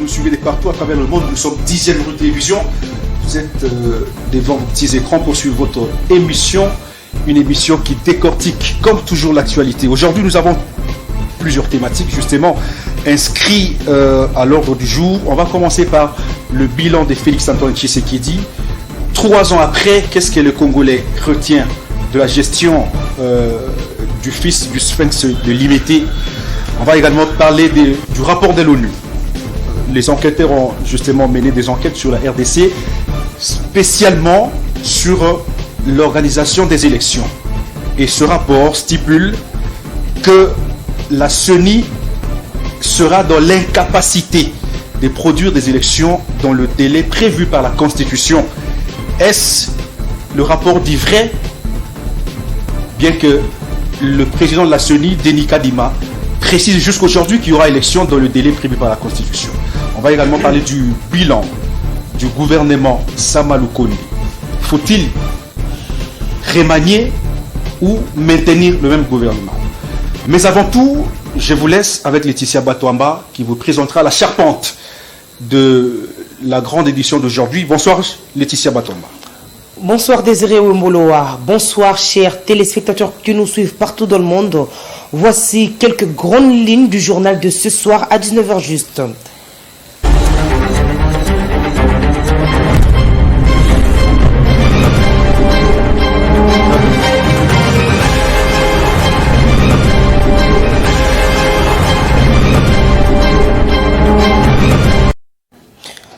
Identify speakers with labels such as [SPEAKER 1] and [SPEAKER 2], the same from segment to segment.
[SPEAKER 1] vous nous suivez de partout à travers le monde. Nous sommes 10e Rue Télévision. Vous êtes devant vos petits écrans pour suivre votre émission. Une émission qui décortique comme toujours l'actualité. Aujourd'hui, nous avons plusieurs thématiques justement inscrites à l'ordre du jour. On va commencer par le bilan de Félix-Antoine Tshisekedi. 3 ans après, qu'est-ce que le Congolais retient de la gestion du fils du Sphinx de Limité? On va également parler du rapport de l'ONU. Les enquêteurs ont justement mené des enquêtes sur la RDC, spécialement sur l'organisation des élections. Et ce rapport stipule que la CENI sera dans l'incapacité de produire des élections dans le délai prévu par la Constitution. Est-ce le rapport dit vrai, bien que le président de la CENI, Denis Kadima, précise jusqu'aujourd'hui qu'il y aura élection dans le délai prévu par la Constitution. On va également parler du bilan du gouvernement Sama Lukonde. Faut-il remanier ou maintenir le même gouvernement? Mais avant tout, je vous laisse avec Laetitia Batouamba qui vous présentera la charpente de la grande édition d'aujourd'hui. Bonsoir Laetitia Batouamba.
[SPEAKER 2] Bonsoir Désiré Wemboloa, bonsoir chers téléspectateurs qui nous suivent partout dans le monde. Voici quelques grandes lignes du journal de ce soir à 19h juste.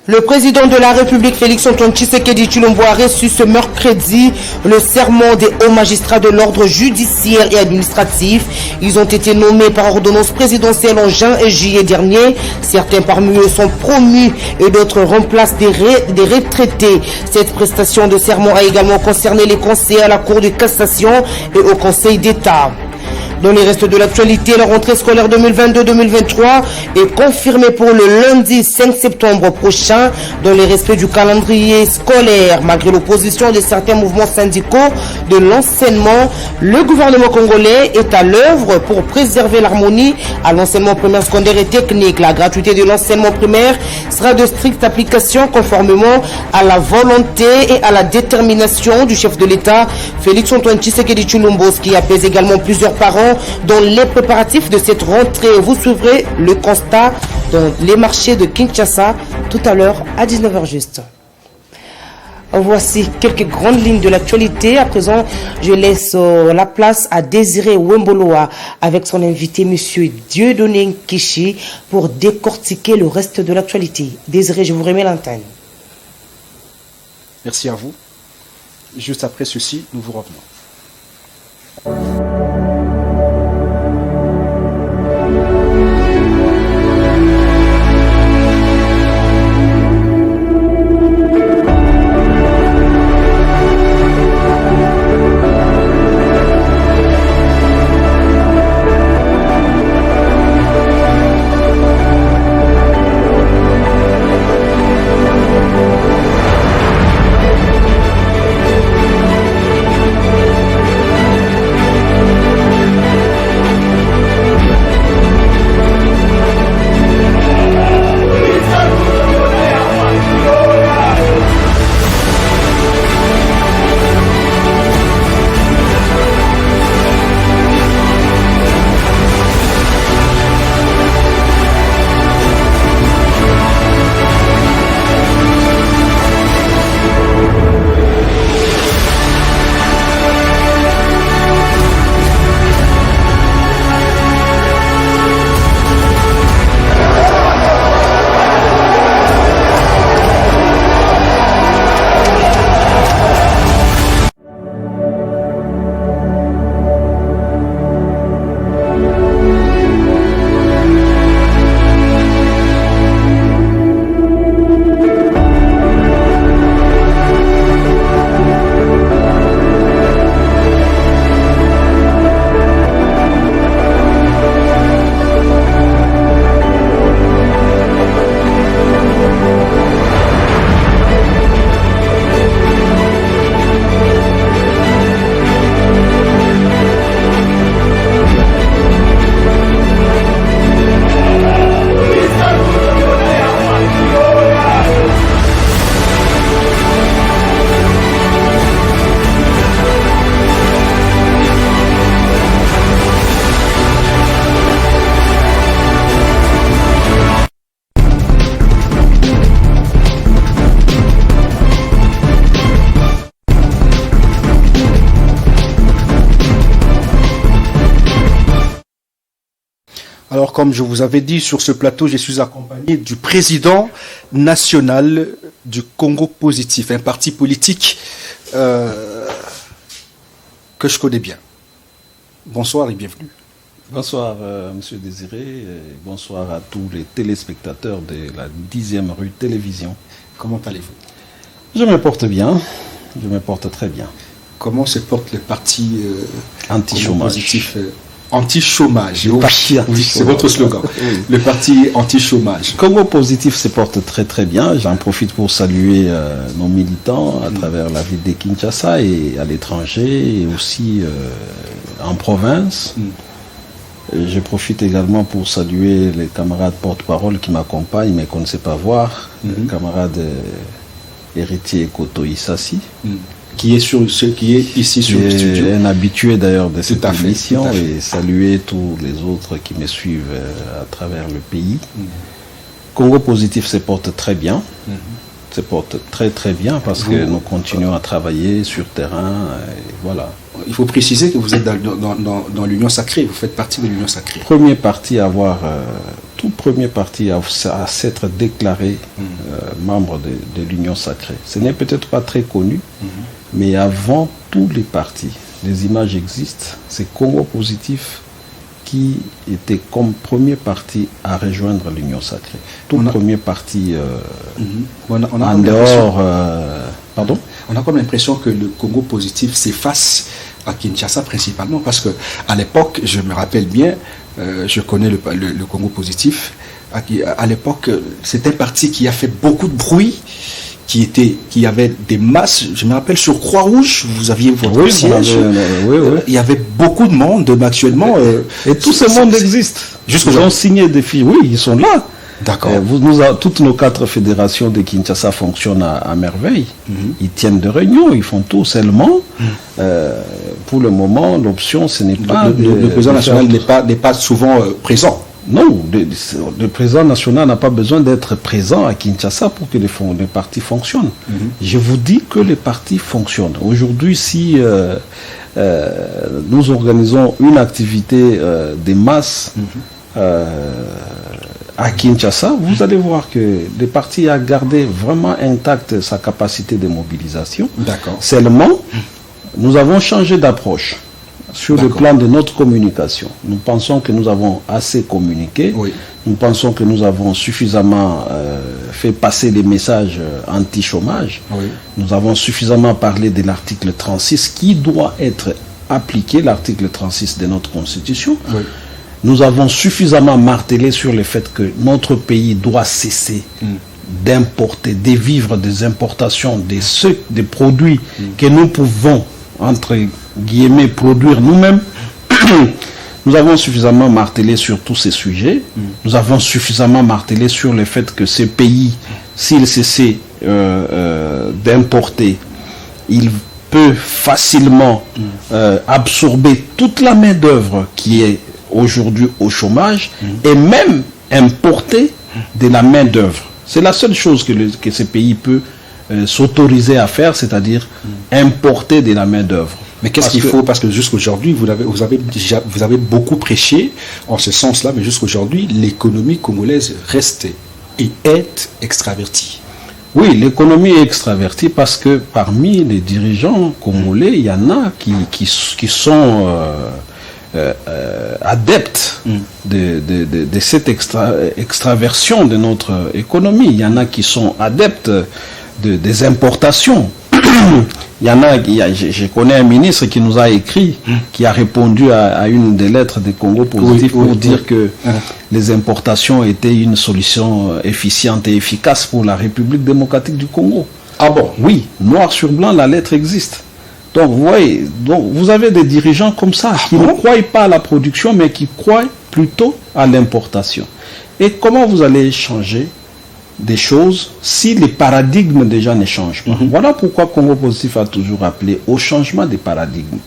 [SPEAKER 2] Le président de la République, Félix-Antoine Tshisekedi Tshilombo, a reçu ce mercredi le serment des hauts magistrats de l'ordre judiciaire et administratif. Ils ont été nommés par ordonnance présidentielle en juin et juillet dernier. Certains parmi eux sont promus et d'autres remplacent des retraités. Cette prestation de serment a également concerné les conseillers à la Cour de cassation et au Conseil d'État. Dans les restes de l'actualité, la rentrée scolaire 2022-2023 est confirmée pour le lundi 5 septembre prochain dans les respects du calendrier scolaire. Malgré l'opposition de certains mouvements syndicaux de l'enseignement, le gouvernement congolais est à l'œuvre pour préserver l'harmonie à l'enseignement primaire, secondaire et technique. La gratuité de l'enseignement primaire sera de stricte application conformément à la volonté et à la détermination du chef de l'État, Félix-Antoine Tshisekedi Tshilombo, qui apaise également plusieurs parents dans les préparatifs de cette rentrée. Vous suivrez le constat dans les marchés de Kinshasa tout à l'heure à 19h juste. Voici quelques grandes lignes de l'actualité. À présent, je laisse la place à Désiré Wemboloa avec son invité, Monsieur Dieudonné Kishi, pour décortiquer le reste de l'actualité. Désiré, je vous remets l'antenne.
[SPEAKER 1] Merci à vous. Juste après ceci, nous vous revenons. Alors, comme je vous avais dit, sur ce plateau, je suis accompagné du président national du Congo Positif, un parti politique que je connais bien. Bonsoir et bienvenue.
[SPEAKER 3] Bonsoir, Monsieur Désiré, et bonsoir à tous les téléspectateurs de la 10e rue Télévision.
[SPEAKER 1] Comment allez-vous?
[SPEAKER 3] Je me porte bien, je me porte très bien.
[SPEAKER 1] Comment se porte le parti
[SPEAKER 3] anti-chômage?
[SPEAKER 1] Anti-chômage.
[SPEAKER 3] Le parti anti-chômage.
[SPEAKER 1] Oui, c'est votre slogan. Oui. Le parti anti-chômage.
[SPEAKER 3] Congo Positif se porte très très bien. J'en profite pour saluer nos militants à travers la ville de Kinshasa et à l'étranger et aussi en province. Je profite également pour saluer les camarades porte-parole qui m'accompagnent mais qu'on ne sait pas voir. Le camarade héritier Koto Issassi.
[SPEAKER 1] Qui est ici sur le studio.
[SPEAKER 3] Un habitué d'ailleurs de cette émission et saluer tous les autres qui me suivent à travers le pays. Congo Positif se porte très bien. Se porte très très bien parce que nous continuons à travailler sur terrain. Et voilà.
[SPEAKER 1] Il faut préciser que vous êtes dans l'Union Sacrée, vous faites partie de l'Union Sacrée.
[SPEAKER 3] Premier parti à avoir, tout premier parti à s'être déclaré membre de l'Union Sacrée. Ce n'est peut-être pas très connu, mais avant tous les partis, les images existent, c'est Congo Positif qui était comme premier parti à rejoindre l'Union Sacrée. Tout premier parti en dehors... pardon?
[SPEAKER 1] On a comme l'impression que le Congo Positif s'efface à Kinshasa principalement parce que à l'époque, je me rappelle bien, je connais le Congo Positif, à l'époque, c'est un parti qui a fait beaucoup de bruit, qui avait des masses, je me rappelle sur Croix-Rouge, vous aviez votre siège, il y avait beaucoup de monde, actuellement.
[SPEAKER 3] Et tout ce monde existe. Ils ont signé des fiches, oui, ils sont là.
[SPEAKER 1] D'accord.
[SPEAKER 3] Toutes nos 4 fédérations de Kinshasa fonctionnent à merveille. Ils tiennent des réunions, ils font tout seulement. Pour le moment, l'option, ce n'est pas...
[SPEAKER 1] Le président national n'est pas souvent présent.
[SPEAKER 3] Non, le président national n'a pas besoin d'être présent à Kinshasa pour que les partis fonctionnent. Je vous dis que les partis fonctionnent. Aujourd'hui, si nous organisons une activité des masses à Kinshasa, vous allez voir que le parti a gardé vraiment intacte sa capacité de mobilisation.
[SPEAKER 1] D'accord.
[SPEAKER 3] Seulement, nous avons changé d'approche sur le plan de notre communication. Nous pensons que nous avons assez communiqué. Nous pensons que nous avons suffisamment fait passer les messages anti-chômage. Nous avons suffisamment parlé de l'article 36 qui doit être appliqué, l'article 36 de notre Constitution. Nous avons suffisamment martelé sur le fait que notre pays doit cesser d'importer, de vivre des importations des produits que nous pouvons, entre guillemets, produire nous-mêmes. Nous avons suffisamment martelé sur tous ces sujets. Nous avons suffisamment martelé sur le fait que ces pays, s'ils cessaient d'importer, il peut facilement absorber toute la main-d'œuvre qui est aujourd'hui au chômage et même importer de la main-d'œuvre. C'est la seule chose que ce pays peut s'autoriser à faire, c'est-à-dire importer de la main-d'œuvre.
[SPEAKER 1] Mais qu'est-ce qu'il faut? Parce que jusqu'aujourd'hui, vous avez beaucoup prêché en ce sens-là, mais jusqu'aujourd'hui, l'économie congolaise reste et est extravertie.
[SPEAKER 3] Oui, l'économie est extravertie parce que parmi les dirigeants congolais, il y en a qui sont adeptes de cette extraversion de notre économie. Il y en a qui sont adeptes des importations. Il y en a, je connais un ministre qui nous a écrit, qui a répondu à une des lettres des Congo Positif pour dire que les importations étaient une solution efficiente et efficace pour la République démocratique du Congo.
[SPEAKER 1] Ah bon?
[SPEAKER 3] Oui, noir sur blanc, la lettre existe. Donc, vous voyez, vous avez des dirigeants comme ça qui ne croient pas à la production, mais qui croient plutôt à l'importation. Et comment vous allez changer des choses si les paradigmes déjà ne changent pas? Voilà pourquoi Congo Positif a toujours appelé au changement des paradigmes.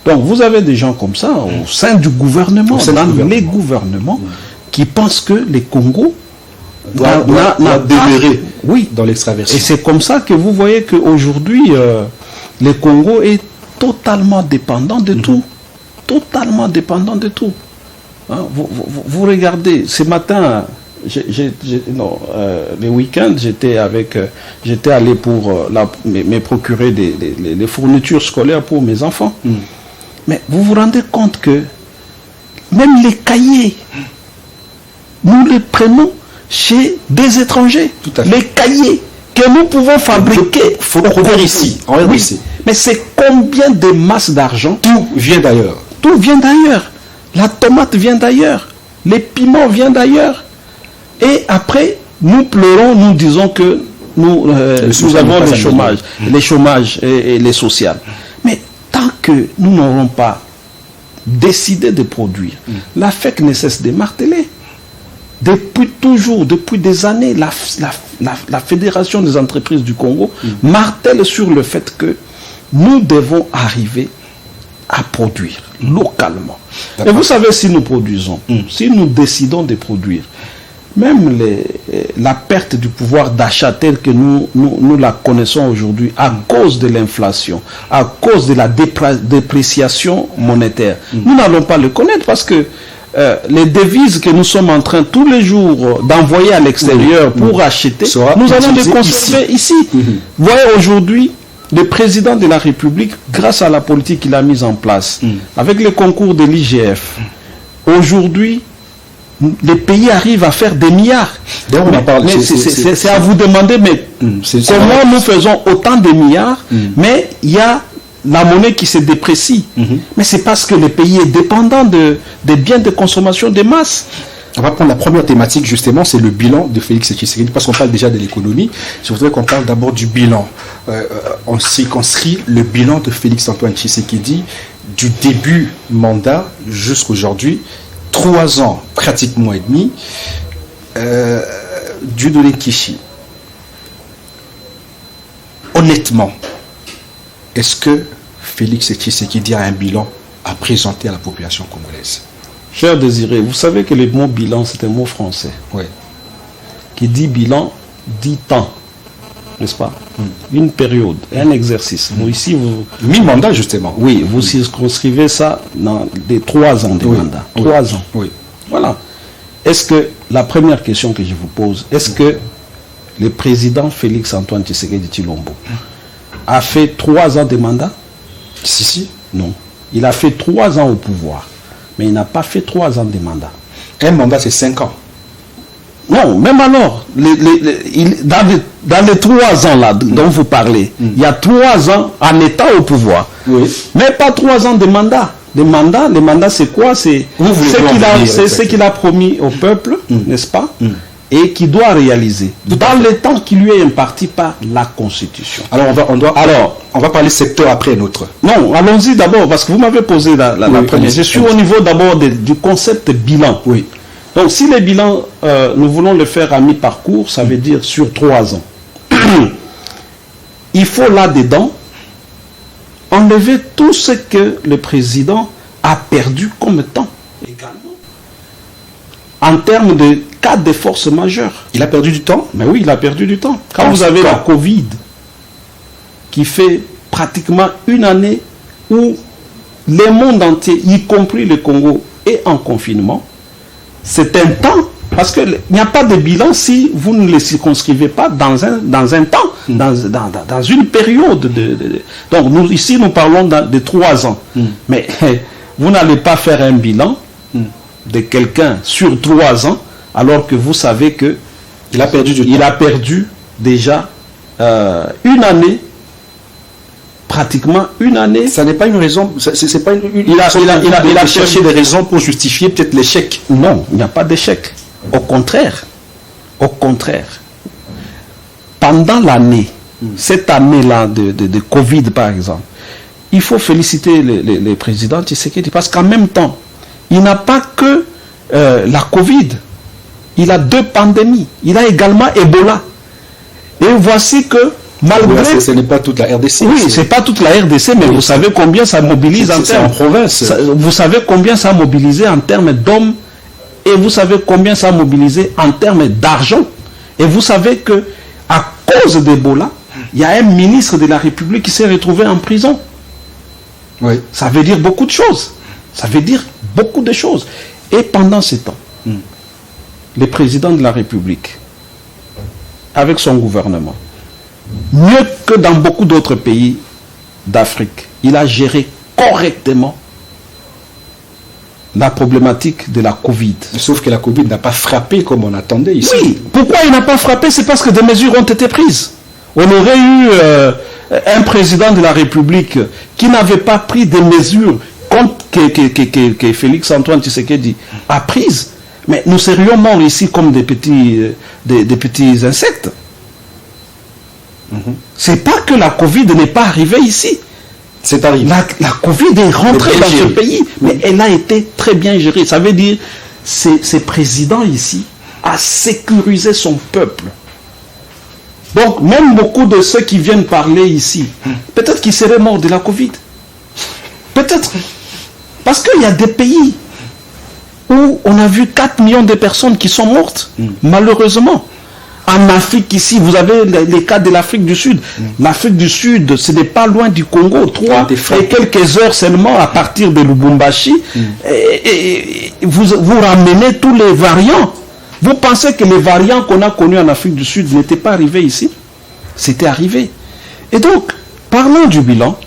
[SPEAKER 3] Donc, vous avez des gens comme ça au sein du gouvernement, les gouvernements, qui pensent que les Congo
[SPEAKER 1] doit demeurer dans l'extraversion.
[SPEAKER 3] Et c'est comme ça que vous voyez qu'aujourd'hui, le Congo est totalement dépendant de tout. Totalement dépendant de tout. Hein, vous regardez, ce matin, les week-ends, j'étais allé pour me procurer les fournitures scolaires pour mes enfants. Mais vous vous rendez compte que même les cahiers, nous les prenons chez des étrangers.
[SPEAKER 1] Tout à fait.
[SPEAKER 3] Les cahiers que nous pouvons fabriquer.
[SPEAKER 1] Il faut produire ici, en RDC.
[SPEAKER 3] Oui. Mais c'est combien de masses d'argent?
[SPEAKER 1] Tout vient d'ailleurs.
[SPEAKER 3] Tout vient d'ailleurs. La tomate vient d'ailleurs. Les piments viennent d'ailleurs. Et après, nous pleurons, nous disons que nous avons le chômage, les chômages et les sociales. Mais tant que nous n'aurons pas décidé de produire, la FEC ne cesse de marteler. Depuis toujours, depuis des années, la Fédération des entreprises du Congo martèle sur le fait que nous devons arriver à produire localement. Et vous savez, si nous produisons, si nous décidons de produire, même la perte du pouvoir d'achat tel que nous la connaissons aujourd'hui à cause de l'inflation, à cause de la dépréciation monétaire, nous n'allons pas le connaître parce que les devises que nous sommes en train tous les jours d'envoyer à l'extérieur pour acheter, nous allons les conserver ici. Vous voyez aujourd'hui, le président de la République, grâce à la politique qu'il a mise en place, avec le concours de l'IGF, aujourd'hui, les pays arrivent à faire des milliards. C'est à vous demander, mais comment nous faisons autant de milliards, mais il y a la monnaie qui se déprécie. Mais c'est parce que le pays est dépendant des biens de consommation de masse.
[SPEAKER 1] On va prendre la première thématique, justement, c'est le bilan de Félix Tshisekedi, parce qu'on parle déjà de l'économie. Je voudrais qu'on parle d'abord du bilan. On circonscrit le bilan de Félix Antoine Tshisekedi du début mandat jusqu'à aujourd'hui, 3 ans, pratiquement et demi, du Dole Kishi. Honnêtement, est-ce que Félix Tshisekedi a un bilan à présenter à la population congolaise?
[SPEAKER 3] Cher Désiré, vous savez que le mot bilan, c'est un mot français.
[SPEAKER 1] Oui.
[SPEAKER 3] Qui dit bilan, dit temps. N'est-ce pas? Une période, un exercice. Vous, ici, vous...
[SPEAKER 1] Mi-mandat, justement.
[SPEAKER 3] Oui, vous circonscrivez ça dans les 3 ans de mandat. 3 ans.
[SPEAKER 1] Oui.
[SPEAKER 3] Voilà. Est-ce que, la première question que je vous pose, est-ce que le président Félix Antoine Tshisekedi Tshilombo a fait 3 ans de mandat?
[SPEAKER 1] Si.
[SPEAKER 3] Non. Il a fait 3 ans au pouvoir. Mais il n'a pas fait 3 ans de mandat.
[SPEAKER 1] Un mandat, c'est 5 ans.
[SPEAKER 3] Non, même alors, dans les 3 ans là dont vous parlez, il y a 3 ans en état au pouvoir.
[SPEAKER 1] Oui.
[SPEAKER 3] Mais pas 3 ans de mandat. Le mandat, c'est quoi? C'est ce qu'il a promis au peuple, n'est-ce pas? Et qui doit réaliser dans le temps qui lui est imparti par la Constitution.
[SPEAKER 1] Alors, on va parler secteur après notre.
[SPEAKER 3] Non, allons-y d'abord, parce que vous m'avez posé la première. Je suis au niveau d'abord du concept bilan.
[SPEAKER 1] Oui.
[SPEAKER 3] Donc, si le bilan, nous voulons le faire à mi-parcours, ça veut dire sur 3 ans. Il faut là-dedans enlever tout ce que le président a perdu comme temps également. En termes de cas de force majeure.
[SPEAKER 1] Il a perdu du temps?
[SPEAKER 3] Mais oui, il a perdu du temps. Quand vous avez la Covid, qui fait pratiquement 1 année où le monde entier, y compris le Congo, est en confinement, c'est un temps, parce qu'il n'y a pas de bilan si vous ne le circonscrivez pas dans un temps, dans une période. Donc nous, ici, nous parlons de 3 ans. Mais vous n'allez pas faire un bilan de quelqu'un sur 3 ans, alors que vous savez que il a perdu déjà 1 année, pratiquement 1 année.
[SPEAKER 1] Ça n'est pas une raison. C'est pas
[SPEAKER 3] il a
[SPEAKER 1] cherché des raisons pour justifier peut-être l'échec.
[SPEAKER 3] Non, il n'y a pas d'échec. Au contraire, pendant l'année, cette année-là de Covid par exemple, il faut féliciter le président Tshisekedi parce qu'en même temps, il n'a pas que la Covid. Il a 2 pandémies. Il a également Ebola. Et voici que malgré...
[SPEAKER 1] Ce n'est pas toute la RDC.
[SPEAKER 3] Oui, c'est pas toute la RDC, mais vous savez combien ça mobilise en termes...
[SPEAKER 1] en province.
[SPEAKER 3] Vous savez combien ça a mobilisé en termes d'hommes et vous savez combien ça a mobilisé en termes d'argent. Et vous savez que à cause d'Ebola, il y a un ministre de la République qui s'est retrouvé en prison.
[SPEAKER 1] Oui.
[SPEAKER 3] Ça veut dire beaucoup de choses. Ça veut dire beaucoup de choses. Et pendant ce temps, le président de la République, avec son gouvernement, mieux que dans beaucoup d'autres pays d'Afrique, il a géré correctement la problématique de la Covid.
[SPEAKER 1] Sauf que la Covid n'a pas frappé comme on attendait ici.
[SPEAKER 3] Oui, pourquoi il n'a pas frappé? C'est parce que des mesures ont été prises. On aurait eu un président de la République qui n'avait pas pris des mesures que Félix Antoine Tshisekedi a prises. Mais nous serions morts ici comme des petits insectes. C'est pas que la Covid n'est pas arrivée ici.
[SPEAKER 1] C'est arrivé.
[SPEAKER 3] La Covid est rentrée dans ce pays, mais elle a été très bien gérée. Ça veut dire que ce président ici a sécurisé son peuple. Donc, même beaucoup de ceux qui viennent parler ici, peut-être qu'ils seraient morts de la Covid. Peut-être. Parce qu'il y a des pays où on a vu 4 millions de personnes qui sont mortes, malheureusement. En Afrique, ici, vous avez les cas de l'Afrique du Sud. L'Afrique du Sud, ce n'est pas loin du Congo. 3 et quelques heures seulement à partir de Lubumbashi. Et vous ramenez tous les variants. Vous pensez que les variants qu'on a connus en Afrique du Sud n'étaient pas arrivés ici? C'était arrivé. Et donc, parlons du bilan.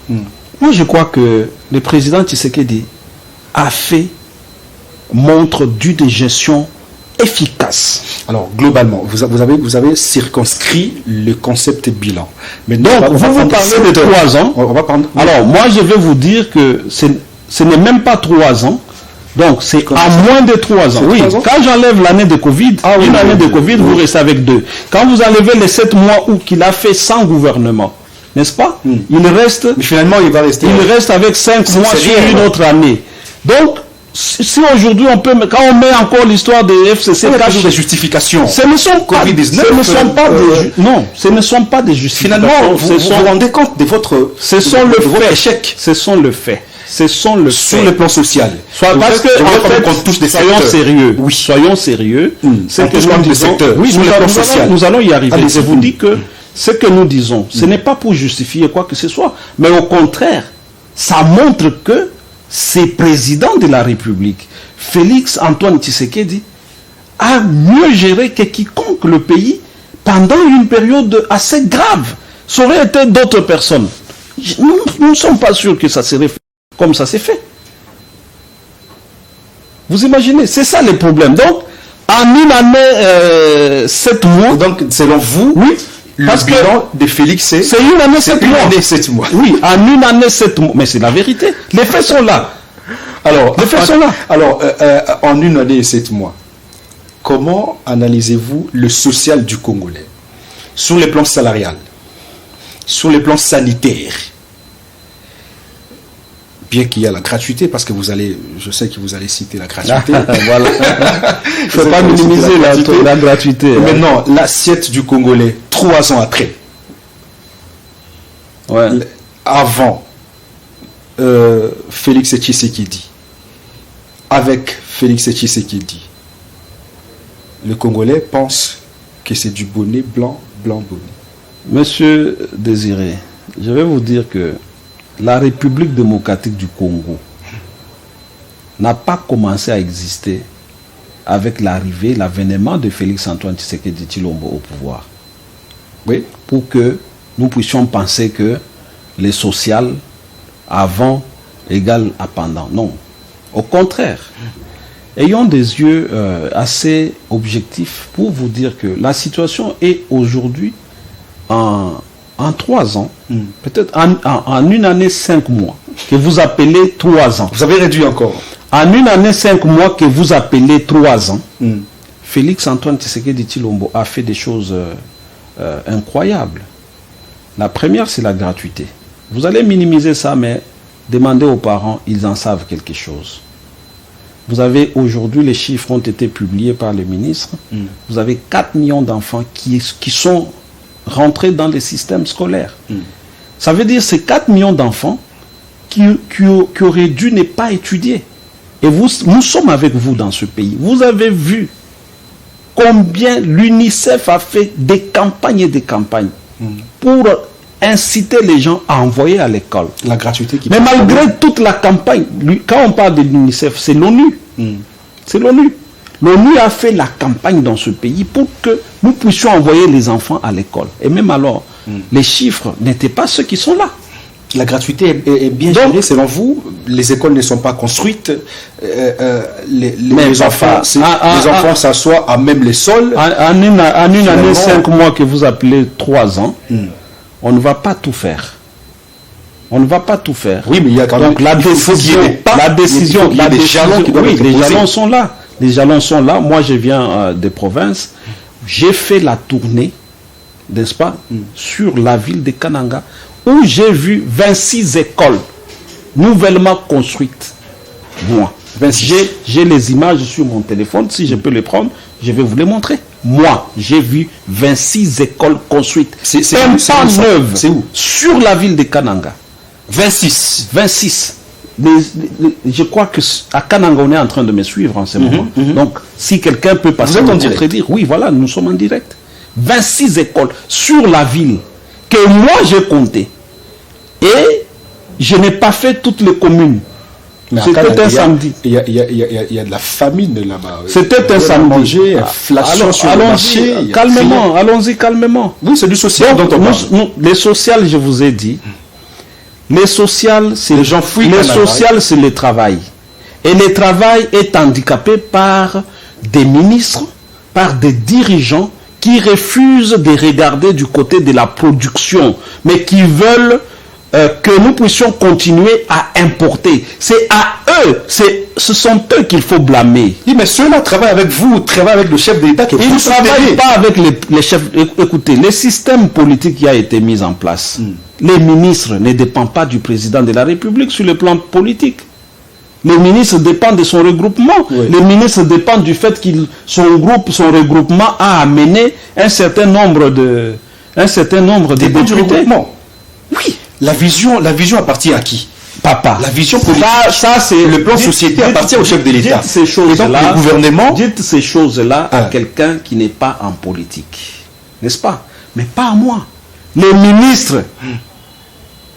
[SPEAKER 3] Moi, je crois que le président Tshisekedi a fait montre d'une gestion efficace.
[SPEAKER 1] Alors, globalement, vous avez circonscrit le concept bilan.
[SPEAKER 3] Mais donc, vous parlez de 3 ans.
[SPEAKER 1] On va prendre...
[SPEAKER 3] Alors, moi, je vais vous dire que ce n'est même pas 3 ans. Donc, c'est à moins de 3 ans. Oui, quand j'enlève l'année de Covid, une année de Covid, vous restez avec 2. Quand vous enlevez les 7 mois où qu'il a fait sans gouvernement, n'est-ce pas? Il reste...
[SPEAKER 1] Mais finalement, il va rester...
[SPEAKER 3] Il reste avec 5 mois sur une autre année. Donc, si aujourd'hui on peut, quand on met encore l'histoire des FCC,
[SPEAKER 1] des justifications.
[SPEAKER 3] Ce ne sont pas, non, ce ne sont pas des justifications.
[SPEAKER 1] Finalement, vous vous rendez compte de votre échec.
[SPEAKER 3] Ce sont le fait.
[SPEAKER 1] Sur le plan social.
[SPEAKER 3] Parce que soyons sérieux.
[SPEAKER 1] Oui.
[SPEAKER 3] Soyons sérieux.
[SPEAKER 1] C'est que sur le plan social.
[SPEAKER 3] Nous allons y arriver. Je vous dis que ce que nous disons, ce n'est pas pour justifier quoi que ce soit, mais au contraire, ça montre que ce président de la République, Félix Antoine Tshisekedi, a mieux géré que quiconque le pays pendant une période assez grave. Ça aurait été d'autres personnes. Nous ne sommes pas sûrs que ça serait fait comme ça s'est fait. Vous imaginez, c'est ça le problème. Donc, en une année, 7 mois...
[SPEAKER 1] Donc, selon vous,
[SPEAKER 3] oui,
[SPEAKER 1] parce que de Félix, c'est
[SPEAKER 3] une année 7 mois.
[SPEAKER 1] Année 7 mois.
[SPEAKER 3] Oui, en une année 7 mois. Mais c'est la vérité. Les faits sont là.
[SPEAKER 1] Alors,
[SPEAKER 3] les faits sont là.
[SPEAKER 1] Alors, en une année et 7 mois, comment analysez-vous le social du Congolais? Sur les plans salarial, sur les plans sanitaires, bien qu'il y a la gratuité, parce que je sais que vous allez citer la gratuité.
[SPEAKER 3] Voilà. Il ne faut pas minimiser la gratuité.
[SPEAKER 1] Maintenant, l'assiette du Congolais, 3 ans après.
[SPEAKER 3] Ouais.
[SPEAKER 1] Avant Félix Tshisekedi, avec Félix Tshisekedi, le Congolais pense que c'est du bonnet blanc, bonnet.
[SPEAKER 3] Monsieur Désiré, je vais vous dire que la République démocratique du Congo n'a pas commencé à exister avec l'avènement de Félix Antoine Tshisekedi Tshilombo au pouvoir. Oui, pour que nous puissions penser que les social avant égale à pendant. Non. Au contraire. Ayons des yeux assez objectifs pour vous dire que la situation est aujourd'hui en 3 ans, peut-être en une année 5 mois, que vous appelez 3 ans.
[SPEAKER 1] Vous avez réduit encore.
[SPEAKER 3] En une année 5 mois que vous appelez 3 ans, Félix Antoine Tshisekedi Tshilombo a fait des choses incroyables. La première, c'est la gratuité. Vous allez minimiser ça, mais demandez aux parents, ils en savent quelque chose. Vous avez aujourd'hui, les chiffres ont été publiés par le ministre, vous avez 4 millions d'enfants qui sont rentrés dans les systèmes scolaires. Ça veut dire ces 4 millions d'enfants qui auraient dû ne pas étudier. Et nous sommes avec vous dans ce pays. Vous avez vu combien l'UNICEF a fait des campagnes et des campagnes pour inciter les gens à envoyer à l'école.
[SPEAKER 1] La gratuité qui...
[SPEAKER 3] Mais malgré toute la campagne, quand on parle de l'UNICEF, c'est l'ONU. C'est l'ONU. L'ONU a fait la campagne dans ce pays pour que nous puissions envoyer les enfants à l'école. Et même alors, les chiffres n'étaient pas ceux qui sont là.
[SPEAKER 1] La gratuité est bien gérée, selon vous. Les écoles ne sont pas construites. Les enfants s'assoient à même les sols.
[SPEAKER 3] En une année, 5 mois que vous appelez 3 ans, on ne va pas tout faire. On ne va pas tout faire.
[SPEAKER 1] Oui, mais il y a quand même...
[SPEAKER 3] Les jalons sont là. Les jalons sont là. Moi, je viens des provinces. J'ai fait la tournée, n'est-ce pas, sur la ville de Kananga, où j'ai vu 26 écoles nouvellement construites. Moi, j'ai les images sur mon téléphone. Si je peux les prendre, je vais vous les montrer. Moi, j'ai vu 26 écoles construites. C'est pas neuve.
[SPEAKER 1] C'est où?
[SPEAKER 3] Sur la ville de Kananga.
[SPEAKER 1] 26.
[SPEAKER 3] Je crois qu'à Kananga, on est en train de me suivre en ce moment. Donc, si quelqu'un peut passer
[SPEAKER 1] en direct.
[SPEAKER 3] Dire, oui, voilà, nous sommes en direct. 26 écoles sur la ville que moi j'ai compté. Et je n'ai pas fait toutes les communes. C'était un samedi.
[SPEAKER 1] Il y a de la famine là-bas.
[SPEAKER 3] C'était un samedi. Calmement, allons-y calmement.
[SPEAKER 1] Oui, c'est du social dont on parle.
[SPEAKER 3] Les sociales, je vous ai dit. Les sociales, c'est
[SPEAKER 1] les gens fuient.
[SPEAKER 3] Les sociales, c'est le travail. Et le travail est handicapé par des ministres, par des dirigeants qui refusent de regarder du côté de la production, mais qui veulent que nous puissions continuer à importer. C'est à eux, ce sont eux qu'il faut blâmer.
[SPEAKER 1] Oui, mais ceux-là travaillent avec vous, travaillent avec le chef d'État.
[SPEAKER 3] Ils ne travaillent pas avec les chefs. Écoutez, le système politique qui a été mis en place, les ministres ne dépendent pas du président de la République sur le plan politique. Les ministres dépendent de son regroupement. Oui. Les ministres dépendent du fait que son regroupement a amené un certain nombre de députés.
[SPEAKER 1] Oui. La vision appartient à qui?
[SPEAKER 3] Papa.
[SPEAKER 1] La vision politique.
[SPEAKER 3] Ça c'est
[SPEAKER 1] le plan société appartient au chef de l'État.
[SPEAKER 3] Dites ces choses-là.
[SPEAKER 1] Le gouvernement.
[SPEAKER 3] Dites ces choses-là à quelqu'un qui n'est pas en politique, n'est-ce pas? Mais pas à moi. Le ministre,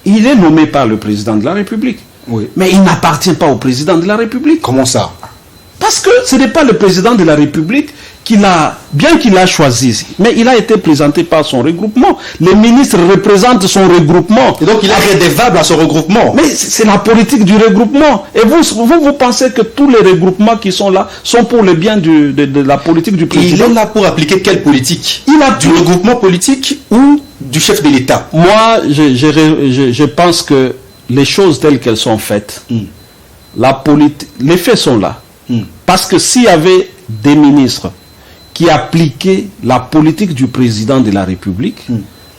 [SPEAKER 3] il est nommé par le président de la République.
[SPEAKER 1] Oui.
[SPEAKER 3] Mais il n'appartient pas au président de la République.
[SPEAKER 1] Comment ça?
[SPEAKER 3] Parce que ce n'est pas le président de la République bien qu'il a choisi, mais il a été présenté par son regroupement. Les ministres représentent son regroupement.
[SPEAKER 1] Et donc il est redevable à son regroupement.
[SPEAKER 3] Mais c'est la politique du regroupement. Et vous pensez que tous les regroupements qui sont là sont pour le bien de la politique du président?
[SPEAKER 1] Il est là pour appliquer quelle politique? Du regroupement politique ou du chef de l'État?
[SPEAKER 3] Moi, je pense que les choses telles qu'elles sont faites, les faits sont là. Parce que s'il y avait des ministres qui appliquaient la politique du président de la République,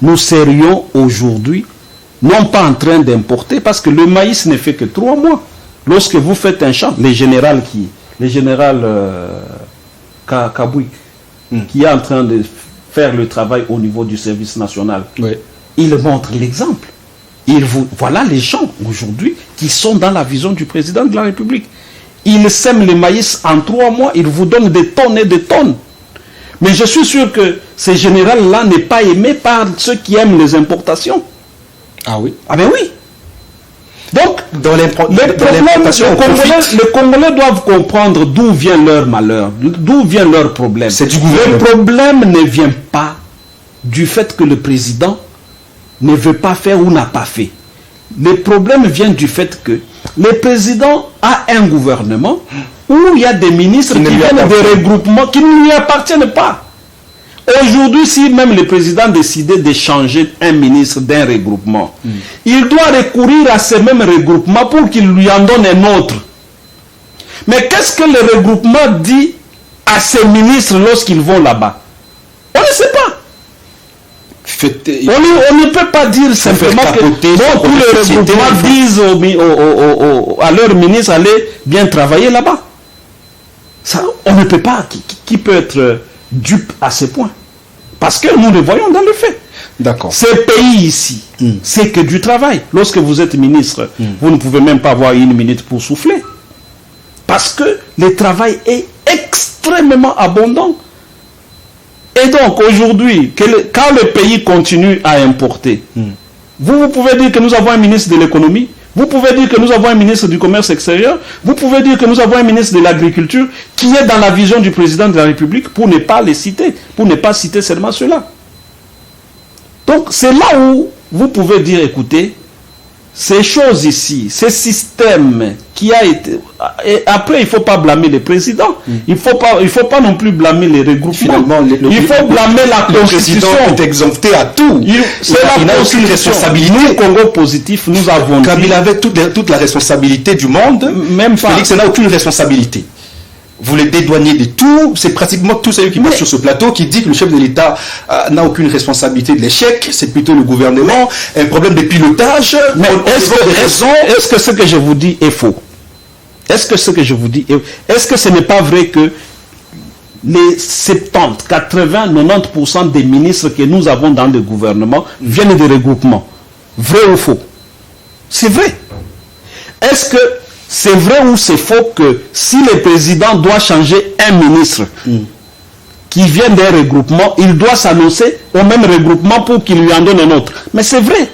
[SPEAKER 3] nous serions aujourd'hui non pas en train d'importer, parce que le maïs ne fait que 3 mois. Lorsque vous faites un champ, le général Kabouik, qui est en train de faire le travail au niveau du service national, il montre l'exemple. Voilà les gens aujourd'hui qui sont dans la vision du président de la République. Il sème le maïs en 3 mois, il vous donne des tonnes et des tonnes. Mais je suis sûr que ce général-là n'est pas aimé par ceux qui aiment les importations.
[SPEAKER 1] Ah oui?
[SPEAKER 3] Ah ben oui. Donc, les Congolais doivent comprendre d'où vient leur malheur, d'où vient leur problème.
[SPEAKER 1] C'est du gouvernement.
[SPEAKER 3] Le problème ne vient pas du fait que le président ne veut pas faire ou n'a pas fait. Le problème vient du fait que le président a un gouvernement où il y a des ministres qui viennent des regroupements qui ne lui appartiennent pas. Aujourd'hui, si même le président décidait de changer un ministre d'un regroupement, il doit recourir à ce même regroupement pour qu'il lui en donne un autre. Mais qu'est-ce que le regroupement dit à ces ministres lorsqu'ils vont là-bas? On ne sait pas. On ne peut pas dire simplement que tous les regroupements disent à leur ministre allez bien travailler là-bas. Ça, on ne peut pas. Qui peut être dupe à ce point? Parce que nous le voyons dans le fait.
[SPEAKER 1] D'accord.
[SPEAKER 3] Ces pays ici, c'est que du travail. Lorsque vous êtes ministre, vous ne pouvez même pas avoir 1 minute pour souffler. Parce que le travail est extrêmement abondant. Et donc aujourd'hui, quand le pays continue à importer, vous pouvez dire que nous avons un ministre de l'économie, Vous pouvez dire que nous avons un ministre du Commerce extérieur, vous pouvez dire que nous avons un ministre de l'Agriculture qui est dans la vision du président de la République, pour ne pas les citer, pour ne pas citer seulement cela. Donc c'est là où vous pouvez dire, écoutez, ces choses ici, ces systèmes qui a été... Et après, il ne faut pas blâmer les présidents. Il ne faut pas non plus blâmer les regroupements.
[SPEAKER 1] Finalement,
[SPEAKER 3] il faut blâmer la Constitution.
[SPEAKER 1] Le président est exempté à tout.
[SPEAKER 3] Il n'a aucune responsabilité. Nous, Congo Positif, nous avons dit...
[SPEAKER 1] Kabila avait toute la responsabilité du monde.
[SPEAKER 3] Même pas.
[SPEAKER 1] Félix n'a aucune responsabilité. Vous les dédouanez de tout. C'est pratiquement tout celui qui passe sur ce plateau qui dit que le chef de l'État n'a aucune responsabilité de l'échec. C'est plutôt le gouvernement. Un problème de pilotage.
[SPEAKER 3] Mais est-ce que ce que je vous dis est faux? Est-ce que ce que je vous dis est-ce que ce n'est pas vrai que les 70, 80, 90% des ministres que nous avons dans le gouvernement viennent des regroupements? Vrai ou faux? C'est vrai. Est-ce que c'est vrai ou c'est faux que si le président doit changer un ministre qui vient d'un regroupement, il doit s'annoncer au même regroupement pour qu'il lui en donne un autre? Mais c'est vrai.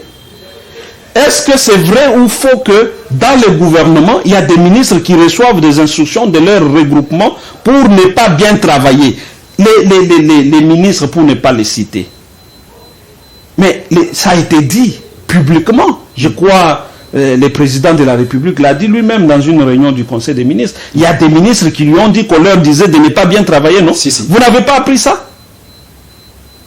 [SPEAKER 3] Est-ce que c'est vrai ou faux que dans le gouvernement, il y a des ministres qui reçoivent des instructions de leur regroupement pour ne pas bien travailler? Les ministres, pour ne pas les citer. Mais ça a été dit publiquement. Je crois le président de la République l'a dit lui-même dans une réunion du Conseil des ministres. Il y a des ministres qui lui ont dit qu'on leur disait de ne pas bien travailler, non?
[SPEAKER 1] Si.
[SPEAKER 3] Vous n'avez pas appris ça?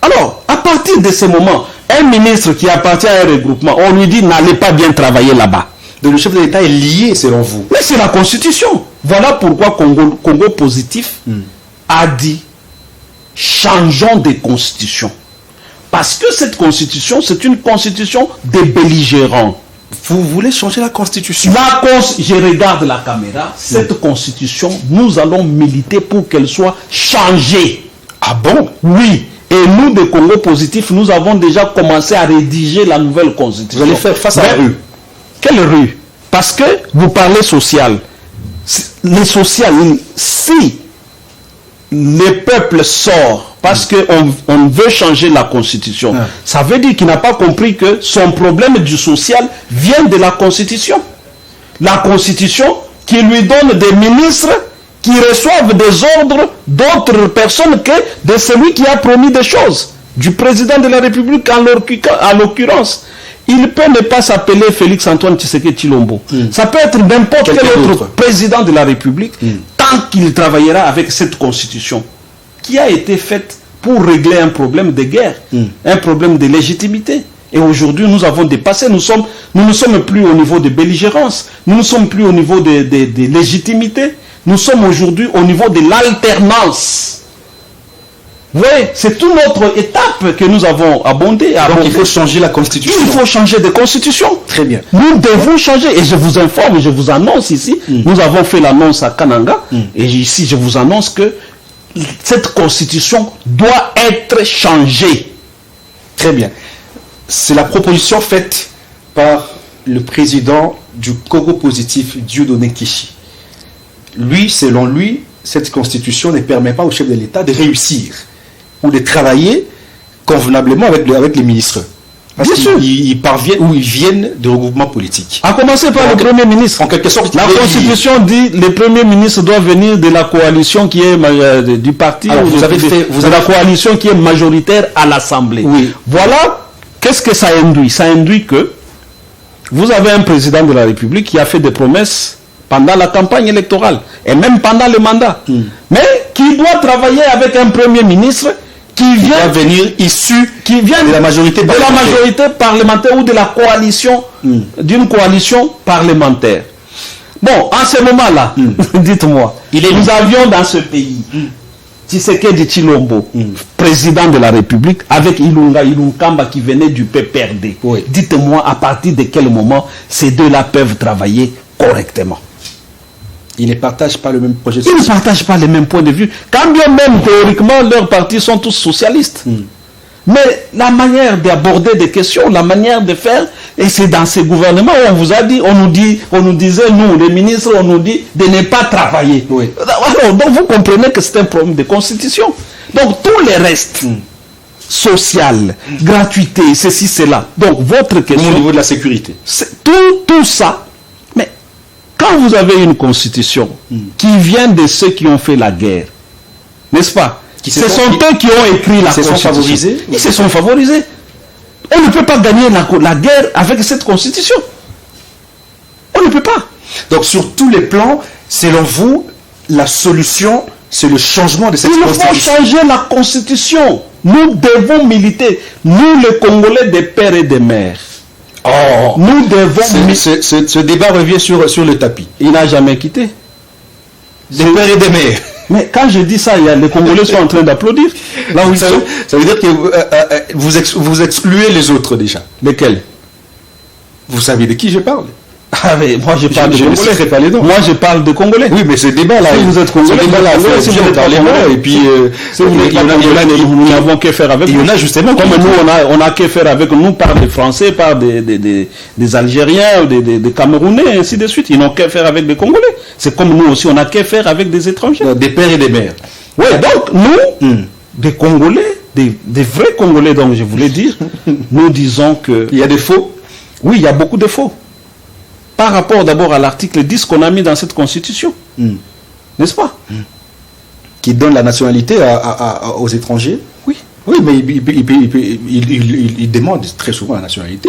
[SPEAKER 3] Alors, à partir de ce moment, un ministre qui appartient à un regroupement, on lui dit n'allez pas bien travailler là-bas.
[SPEAKER 1] Donc le chef de l'État est lié, selon vous?
[SPEAKER 3] Mais c'est la Constitution. Voilà pourquoi Congo Positif a dit changeons de constitution. Parce que cette constitution, c'est une constitution des belligérants.
[SPEAKER 1] Vous voulez changer la Constitution?
[SPEAKER 3] Je regarde la caméra. Cette Constitution, nous allons militer pour qu'elle soit changée.
[SPEAKER 1] Ah bon?
[SPEAKER 3] Oui. Et nous, de Congo Positif, nous avons déjà commencé à rédiger la nouvelle Constitution.
[SPEAKER 1] Vous allez faire face à la rue?
[SPEAKER 3] Quelle rue? Parce que vous parlez social. Le social, si le peuple sort parce qu'on veut changer la Constitution, ça veut dire qu'il n'a pas compris que son problème du social vient de la Constitution. La Constitution qui lui donne des ministres qui reçoivent des ordres d'autres personnes que de celui qui a promis des choses, du président de la République en l'occurrence. Il peut ne pas s'appeler Félix Antoine Tshisekedi Tshilombo. Ça peut être n'importe quel autre président de la République, tant qu'il travaillera avec cette constitution qui a été faite pour régler un problème de guerre, un problème de légitimité. Et aujourd'hui, nous avons dépassé, nous ne sommes plus au niveau de belligérance, nous ne sommes plus au niveau de légitimité, nous sommes aujourd'hui au niveau de l'alternance. Vous voyez, c'est toute notre étape que nous avons abordée.
[SPEAKER 1] Donc il faut changer la Constitution.
[SPEAKER 3] Il faut changer de Constitution.
[SPEAKER 1] Très bien.
[SPEAKER 3] Nous devons changer. Et je vous informe, je vous annonce ici, nous avons fait l'annonce à Kananga, et ici je vous annonce que cette Constitution doit être changée.
[SPEAKER 1] Très bien. C'est la proposition faite par le président du Congo Positif, Dieudonné Kishi. Lui, selon lui, cette Constitution ne permet pas au chef de l'État de réussir ou de travailler convenablement avec les ministres. Parce qu'ils parviennent ou ils viennent de regroupements politiques.
[SPEAKER 3] À commencer par le Premier ministre.
[SPEAKER 1] En quelque sorte,
[SPEAKER 3] la Constitution dit que le Premier ministre doit venir de la coalition qui est du parti
[SPEAKER 1] alors,
[SPEAKER 3] ou de la coalition qui est majoritaire à l'Assemblée.
[SPEAKER 1] Oui.
[SPEAKER 3] Voilà, qu'est-ce que ça induit? Ça induit que vous avez un président de la République qui a fait des promesses pendant la campagne électorale et même pendant le mandat, mais qui doit travailler avec un Premier ministre qui vient venir issu de la majorité parlementaire ou de la coalition, d'une coalition parlementaire. Bon, en ce moment-là, dites-moi, nous avions dans ce pays Tshisekedi Tshilombo, président de la République, avec Ilunkamba qui venait du PPRD. Oui. Dites-moi à partir de quel moment ces deux-là peuvent travailler correctement.
[SPEAKER 1] Ils ne partagent pas le même projet.
[SPEAKER 3] Ils ne partagent pas les mêmes points de vue. Quand bien même, théoriquement, leurs partis sont tous socialistes. Mais la manière d'aborder des questions, la manière de faire, et c'est dans ces gouvernements où on vous a dit, on nous disait, nous, les ministres, on nous dit de ne pas travailler.
[SPEAKER 1] Oui.
[SPEAKER 3] Alors, donc vous comprenez que c'est un problème de constitution. Donc tout le reste, social, gratuité, ceci, cela. Donc, votre question...
[SPEAKER 1] Au niveau de la sécurité.
[SPEAKER 3] Tout ça. Mais quand vous avez une constitution qui vient de ceux qui ont fait la guerre, n'est-ce pas? Ce sont eux qui ont écrit la constitution. Ils se sont favorisés. On ne peut pas gagner la guerre avec cette constitution. On ne peut pas.
[SPEAKER 1] Donc, sur tous les plans, selon vous, la solution, c'est le changement de cette constitution.
[SPEAKER 3] Il faut changer la constitution. Nous devons militer. Nous, les Congolais des pères et des mères.
[SPEAKER 1] Oh,
[SPEAKER 3] nous devons...
[SPEAKER 1] Ce débat revient sur le tapis.
[SPEAKER 3] Il n'a jamais quitté.
[SPEAKER 1] Des pères et des mères.
[SPEAKER 3] Mais quand je dis ça, les Congolais sont en train d'applaudir.
[SPEAKER 1] Là où ça veut dire que vous excluez les autres déjà.
[SPEAKER 3] Lesquels?
[SPEAKER 1] Vous savez de qui je parle?
[SPEAKER 3] Ah mais moi je parle de Congolais.
[SPEAKER 1] Pas les noms.
[SPEAKER 3] Moi je parle de Congolais.
[SPEAKER 1] Oui, mais ce débat-là,
[SPEAKER 3] si vous êtes Congolais,
[SPEAKER 1] si vous êtes Congolais, et puis
[SPEAKER 3] nous n'avons qu'à faire avec.
[SPEAKER 1] Il y en a justement
[SPEAKER 3] comme nous, on a qu'à faire avec. Nous par des Français, par des Algériens, des Camerounais, ainsi de suite. Ils n'ont qu'à faire avec des Congolais. C'est comme nous aussi, on a qu'à faire avec des étrangers.
[SPEAKER 1] Des pères et des mères.
[SPEAKER 3] Oui, donc nous, des Congolais, des vrais Congolais, donc je voulais dire, nous disons que...
[SPEAKER 1] Il y a des faux?
[SPEAKER 3] Oui, il y a beaucoup de faux. Par rapport d'abord à l'article 10 qu'on a mis dans cette constitution. N'est-ce pas?
[SPEAKER 1] Qui donne la nationalité aux étrangers.
[SPEAKER 3] Oui.
[SPEAKER 1] Oui, mais ils demandent très souvent la nationalité.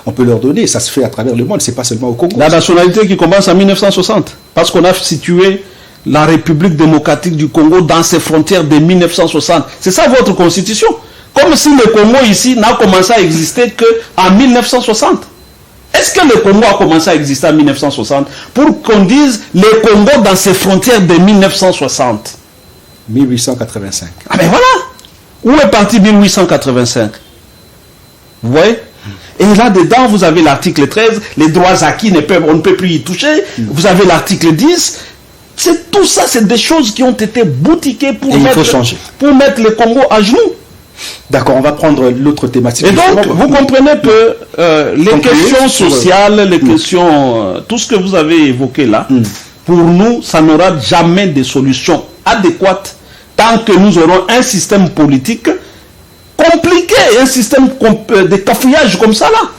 [SPEAKER 1] On peut leur donner. Ça se fait à travers le monde. C'est pas seulement au Congo.
[SPEAKER 3] La nationalité qui commence en 1960. Parce qu'on a situé la République démocratique du Congo dans ses frontières de 1960. C'est ça votre constitution. Comme si le Congo ici n'a commencé à exister qu'en 1960. Est-ce que le Congo a commencé à exister en 1960 pour qu'on dise le Congo dans ses frontières de 1960?
[SPEAKER 1] 1885.
[SPEAKER 3] Ah ben voilà. Où est parti 1885? Vous voyez? Et là-dedans, vous avez l'article 13, les droits acquis, on ne peut plus y toucher. Vous avez l'article 10. Tout ça, c'est des choses qui ont été boutiquées pour mettre le Congo à genoux.
[SPEAKER 1] D'accord, on va prendre l'autre thématique.
[SPEAKER 3] Et donc, vous comprenez que les questions sociales, les questions, tout ce que vous avez évoqué là, pour nous, ça n'aura jamais de solution adéquate tant que nous aurons un système politique compliqué, un système de cafouillage comme ça là.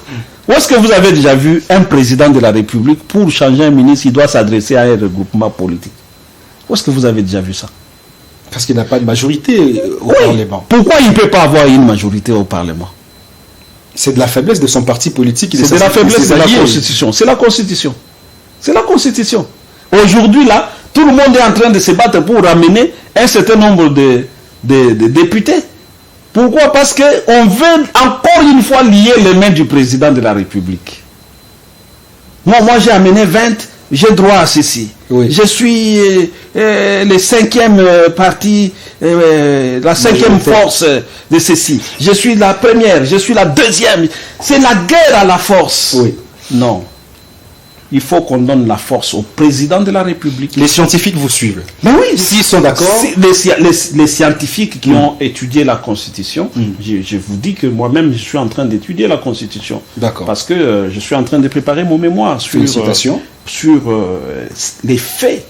[SPEAKER 3] Où est-ce que vous avez déjà vu un président de la République, pour changer un ministre, il doit s'adresser à un regroupement politique? Où est-ce que vous avez déjà vu ça?
[SPEAKER 1] Parce qu'il n'a pas de majorité au Parlement.
[SPEAKER 3] Pourquoi il ne peut pas avoir une majorité au Parlement?
[SPEAKER 1] C'est de la faiblesse de son parti politique.
[SPEAKER 3] C'est de la faiblesse de la Constitution. C'est la Constitution. C'est la Constitution. Aujourd'hui, là, tout le monde est en train de se battre pour ramener un certain nombre de députés. Pourquoi? Parce qu'on veut encore une fois lier les mains du président de la République. Moi j'ai amené 20, j'ai droit à ceci. Oui. Je suis le 5e parti, la 5e force de ceci. Je suis la première, je suis la 2e. C'est la guerre à la force.
[SPEAKER 1] Oui.
[SPEAKER 3] Non. Il faut qu'on donne la force au président de la République.
[SPEAKER 1] Les scientifiques vous suivent.
[SPEAKER 3] Mais oui,
[SPEAKER 1] s'ils sont d'accord.
[SPEAKER 3] Les scientifiques qui ont étudié la Constitution, je vous dis que moi-même, je suis en train d'étudier la Constitution.
[SPEAKER 1] D'accord.
[SPEAKER 3] Parce que je suis en train de préparer mon mémoire sur les faits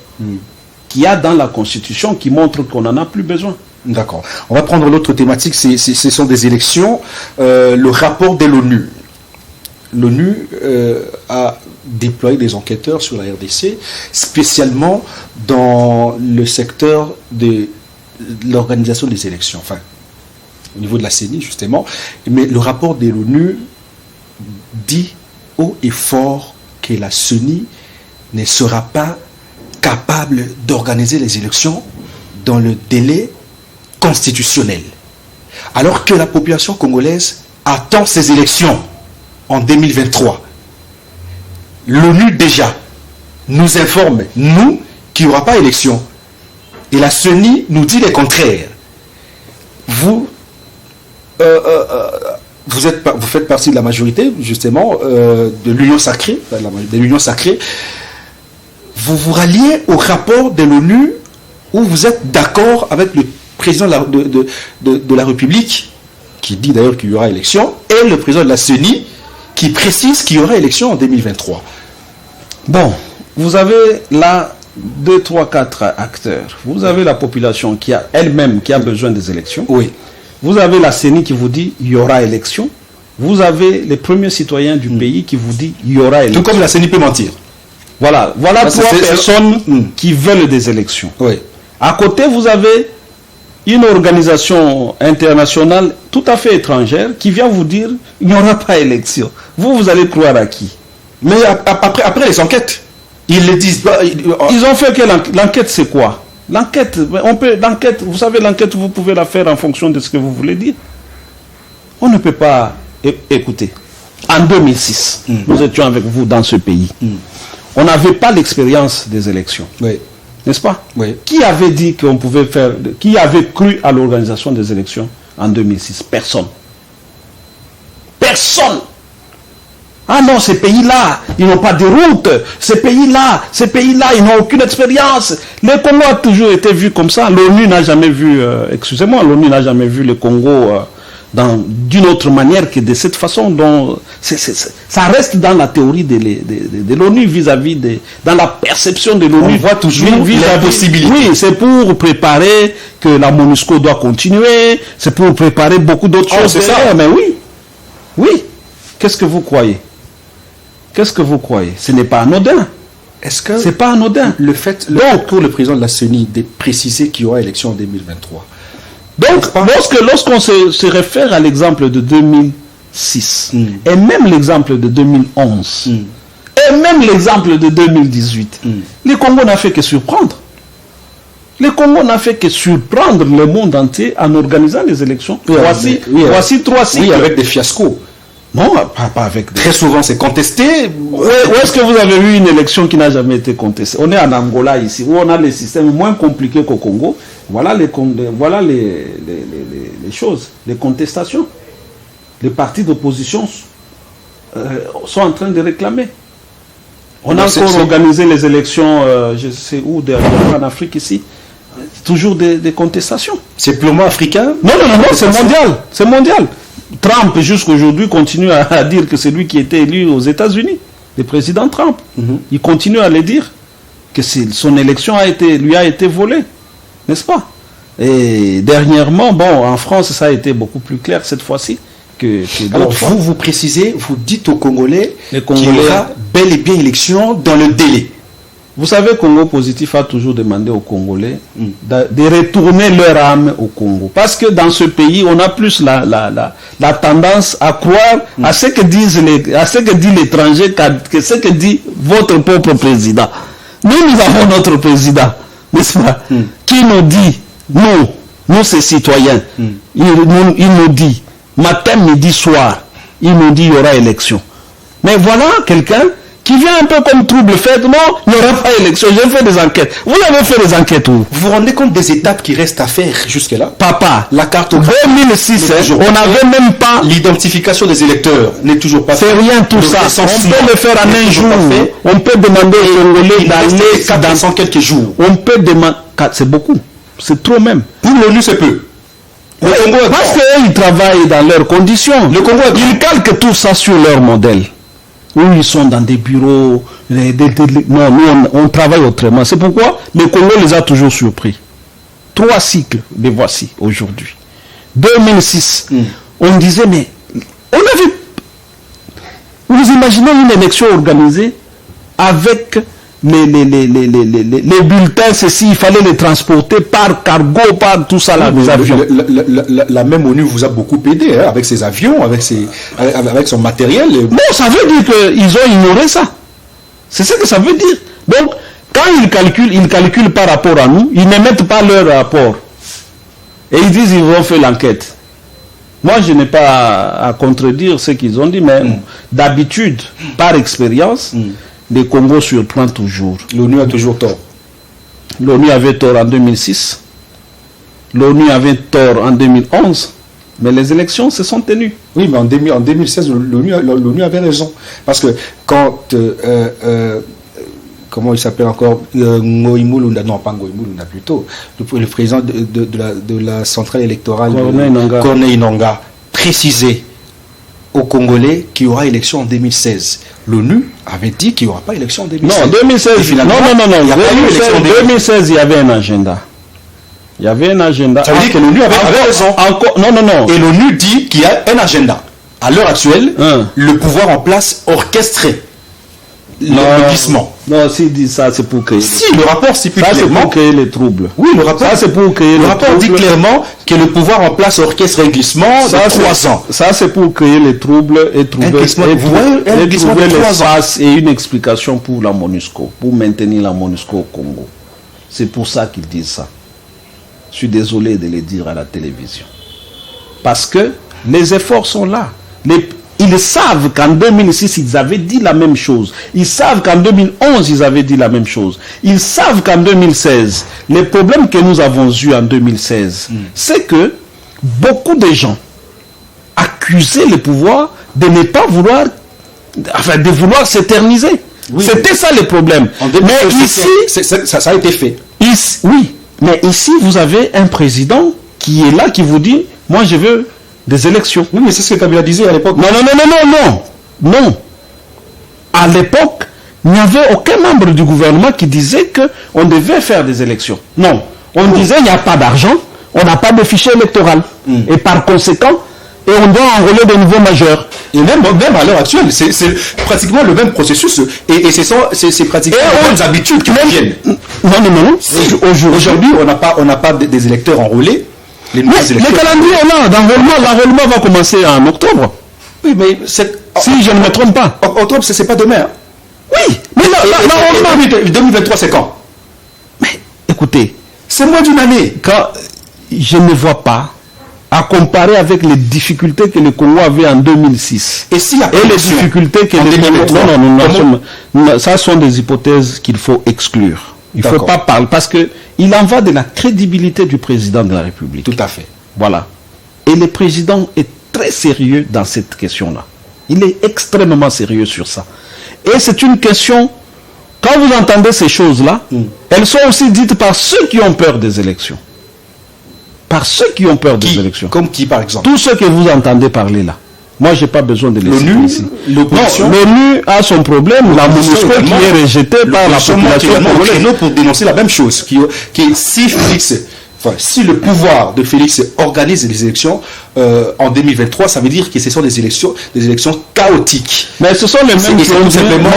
[SPEAKER 3] qu'il y a dans la Constitution qui montrent qu'on n'en a plus besoin.
[SPEAKER 1] D'accord. On va prendre l'autre thématique, ce sont des élections. Le rapport de l'ONU. L'ONU a déployé des enquêteurs sur la RDC, spécialement dans le secteur de l'organisation des élections, enfin, au niveau de la CENI, justement. Mais le rapport de l'ONU dit haut et fort que la CENI ne sera pas capable d'organiser les élections dans le délai constitutionnel. Alors que la population congolaise attend ces élections en 2023. L'ONU déjà nous informe, nous, qu'il n'y aura pas élection. Et la CENI nous dit le contraire. Vous faites partie de la majorité, justement, de l'Union sacrée, Vous vous ralliez au rapport de l'ONU où vous êtes d'accord avec le président de la République, qui dit d'ailleurs qu'il y aura élection, et le président de la CENI, qui précise qu'il y aura élection en 2023.
[SPEAKER 3] Bon, vous avez là 2, 3, 4 acteurs. Vous avez la population qui a elle-même qui a besoin des élections.
[SPEAKER 1] Oui.
[SPEAKER 3] Vous avez la CENI qui vous dit il y aura élection. Vous avez les premiers citoyens du pays qui vous dit il y aura élection.
[SPEAKER 1] Tout comme la CENI peut mentir.
[SPEAKER 3] Voilà trois personnes qui veulent des élections.
[SPEAKER 1] Oui.
[SPEAKER 3] À côté, vous avez une organisation internationale tout à fait étrangère qui vient vous dire il n'y aura pas élection. Vous allez croire à qui?
[SPEAKER 1] Mais après les enquêtes, ils le disent pas.
[SPEAKER 3] Ils ont fait que l'enquête, c'est quoi? L'enquête, vous savez, l'enquête, vous pouvez la faire en fonction de ce que vous voulez dire. On ne peut pas écouter. En 2006, nous étions avec vous dans ce pays. On n'avait pas l'expérience des élections.
[SPEAKER 1] Oui.
[SPEAKER 3] N'est-ce pas?
[SPEAKER 1] Oui.
[SPEAKER 3] Qui avait dit qu'on pouvait faire... Qui avait cru à l'organisation des élections en 2006? Personne. Personne. Ah non, ces pays-là, ils n'ont pas de route. Ces pays-là, ils n'ont aucune expérience. Le Congo a toujours été vu comme ça. L'ONU n'a jamais vu, l'ONU n'a jamais vu le Congo d'une autre manière que de cette façon dont ça reste dans la théorie de l'ONU vis-à-vis dans la perception de l'ONU.
[SPEAKER 1] On voit toujours la possibilité.
[SPEAKER 3] Oui, c'est pour préparer que la MONUSCO doit continuer, c'est pour préparer beaucoup d'autres choses.
[SPEAKER 1] C'est ça.
[SPEAKER 3] Mais oui. Qu'est-ce que vous croyez? Qu'est-ce que vous croyez? Ce n'est pas anodin.
[SPEAKER 1] Est-ce que
[SPEAKER 3] c'est pas anodin?
[SPEAKER 1] Le fait pour le président de la CENI de préciser qu'il y aura élection en 2023.
[SPEAKER 3] Donc, lorsqu'on se réfère à l'exemple de 2006, et même l'exemple de 2011, et même l'exemple de 2018, le Congo n'a fait que surprendre. Le Congo n'a fait que surprendre le monde entier en organisant les élections. Voici 3 cycles.
[SPEAKER 1] Oui, avec des fiascos.
[SPEAKER 3] Non, pas avec des...
[SPEAKER 1] Très souvent, c'est contesté.
[SPEAKER 3] Où est-ce que vous avez eu une élection qui n'a jamais été contestée? On est en Angola ici, où on a les systèmes moins compliqués qu'au Congo. Voilà les choses, les contestations. Les partis d'opposition sont en train de réclamer. On a encore organisé les élections, je sais où, en Afrique ici. Toujours des contestations.
[SPEAKER 1] C'est purement africain?
[SPEAKER 3] Non, c'est mondial. C'est mondial. Trump, jusqu'aujourd'hui, continue à dire que c'est lui qui était élu aux États-Unis, le président Trump. Il continue à le dire, que son élection lui a été volée, n'est-ce pas? Et dernièrement, en France, ça a été beaucoup plus clair cette fois-ci que
[SPEAKER 1] alors, vous précisez, vous dites aux Congolais qu'il y aura bel et bien élection dans le délai.
[SPEAKER 3] Vous savez, Congo Positif a toujours demandé aux Congolais de retourner leur âme au Congo. Parce que dans ce pays, on a plus la tendance à croire à ce que dit l'étranger que ce que dit votre propre président. Nous avons notre président, n'est-ce pas, qui nous dit, nous ces citoyens, il nous dit, matin, midi, soir, il nous dit il y aura élection. Mais voilà quelqu'un qui vient un peu comme trouble fait, non, il n'y aura pas élection, j'ai fait des enquêtes. Vous avez fait des enquêtes où?
[SPEAKER 1] Vous vous rendez compte des étapes qui restent à faire jusque-là?
[SPEAKER 3] Papa,
[SPEAKER 1] la carte
[SPEAKER 3] 2006, on n'avait même pas...
[SPEAKER 1] L'identification des électeurs n'est toujours pas
[SPEAKER 3] faite. C'est rien tout ça. On peut le faire en un jour. On peut demander aux Congolais d'aller
[SPEAKER 1] 400 quelques jours.
[SPEAKER 3] On peut demander... C'est beaucoup. C'est trop même.
[SPEAKER 1] Pour l'ONU, c'est peu.
[SPEAKER 3] Le Congo parce qu'ils travaillent dans leurs conditions. Le Congo, ils calquent tout ça sur leur modèle. Où ils sont dans des bureaux. Non, nous, on travaille autrement. C'est pourquoi le Congo les a toujours surpris. 3 cycles, les voici aujourd'hui. 2006, on disait, mais on avait... Vous imaginez une élection organisée avec les bulletins, ceci, il fallait les transporter par cargo, par tout ça, là, les avions.
[SPEAKER 1] La même ONU vous a beaucoup aidé, hein, avec ses avions, avec son matériel.
[SPEAKER 3] Non, ça veut dire qu'ils ont ignoré ça. C'est ce que ça veut dire. Donc, quand ils calculent par rapport à nous, ils n'émettent pas leur rapport. Et ils disent qu'ils vont faire l'enquête. Moi, je n'ai pas à contredire ce qu'ils ont dit, mais d'habitude, par expérience, le Congo surprend toujours.
[SPEAKER 1] L'ONU a toujours tort.
[SPEAKER 3] L'ONU avait tort en 2006. L'ONU avait tort en 2011. Mais les élections se sont tenues.
[SPEAKER 1] Oui, mais en 2016, l'ONU avait raison. Parce que quand... comment il s'appelle encore Ngoïmoulunda, non pas Ngoïmoulunda plutôt, le président de la centrale électorale Corneille Nangaa précisait aux Congolais qu'il y aura élection en 2016. L'ONU avait dit qu'il n'y aura pas élection en 2016.
[SPEAKER 3] Non, 2016, non. 2016, il y avait un agenda. Il y avait un agenda.
[SPEAKER 1] Ça veut dire que l'ONU avait raison.
[SPEAKER 3] Non.
[SPEAKER 1] Et l'ONU dit qu'il y a un agenda. À l'heure actuelle, le pouvoir en place orchestrait le glissement.
[SPEAKER 3] Non, s'il dit ça, c'est pour créer.
[SPEAKER 1] Si, le rapport stipule clairement.
[SPEAKER 3] Ça, c'est pour créer les troubles.
[SPEAKER 1] Oui, le rapport.
[SPEAKER 3] Ça, c'est pour créer
[SPEAKER 1] le rapport dit clairement que le pouvoir en place orchestre un glissement de 3 ans.
[SPEAKER 3] Ça, c'est pour créer les troubles et trouver l'espace et une explication pour la MONUSCO, pour maintenir la MONUSCO au Congo. C'est pour ça qu'ils disent ça. Je suis désolé de le dire à la télévision. Parce que les efforts sont là. Ils savent qu'en 2006, ils avaient dit la même chose. Ils savent qu'en 2011, ils avaient dit la même chose. Ils savent qu'en 2016, les problèmes que nous avons eus en 2016, c'est que beaucoup de gens accusaient le pouvoir de ne pas vouloir, enfin, de vouloir s'éterniser. Oui, c'était ça le problème.
[SPEAKER 1] Mais ici, ça a été fait.
[SPEAKER 3] Oui, mais ici, vous avez un président qui est là, qui vous dit, moi je veux des élections.
[SPEAKER 1] Oui, mais c'est ce que Kabila disait à l'époque.
[SPEAKER 3] Non. À l'époque, il n'y avait aucun membre du gouvernement qui disait qu'on devait faire des élections. Non. On disait qu'il n'y a pas d'argent, on n'a pas de fichier électoral. Et par conséquent, on doit enrôler des nouveaux majeurs.
[SPEAKER 1] Et même à l'heure actuelle, c'est pratiquement le même processus. Et c'est pratiquement les mêmes habitudes qui viennent.
[SPEAKER 3] Non.
[SPEAKER 1] Aujourd'hui, on n'a pas des électeurs enrôlés.
[SPEAKER 3] Le calendrier est là. L'enrôlement va commencer en octobre.
[SPEAKER 1] Oui, mais
[SPEAKER 3] si je ne me trompe pas.
[SPEAKER 1] Octobre, c'est pas demain.
[SPEAKER 3] Oui, mais l'enrôlement
[SPEAKER 1] 2023, c'est quand?
[SPEAKER 3] Mais écoutez,
[SPEAKER 1] c'est moins d'une année.
[SPEAKER 3] Quand je ne vois pas, à comparer avec les difficultés que le Congo avait en 2006
[SPEAKER 1] et
[SPEAKER 3] les difficultés que le Congo... Non, ça sont des hypothèses qu'il faut exclure. Il ne faut pas parler, parce qu'il en va de la crédibilité du président de la République.
[SPEAKER 1] Tout à fait.
[SPEAKER 3] Voilà. Et le président est très sérieux dans cette question-là. Il est extrêmement sérieux sur ça. Et c'est une question, quand vous entendez ces choses-là, elles sont aussi dites par ceux qui ont peur des élections. Par ceux qui ont peur des élections.
[SPEAKER 1] Comme qui, par exemple?
[SPEAKER 3] Tous ceux que vous entendez parler là. Moi, je n'ai pas besoin de les citer ici. L'ONU a son problème, la MONUSCO qui est rejetée par la population congolaise.
[SPEAKER 1] Pour dénoncer la même chose, si le pouvoir de Félix organise les élections en 2023, ça veut dire que ce sont des élections chaotiques.
[SPEAKER 3] Mais ce sont les mêmes qui ont simplement.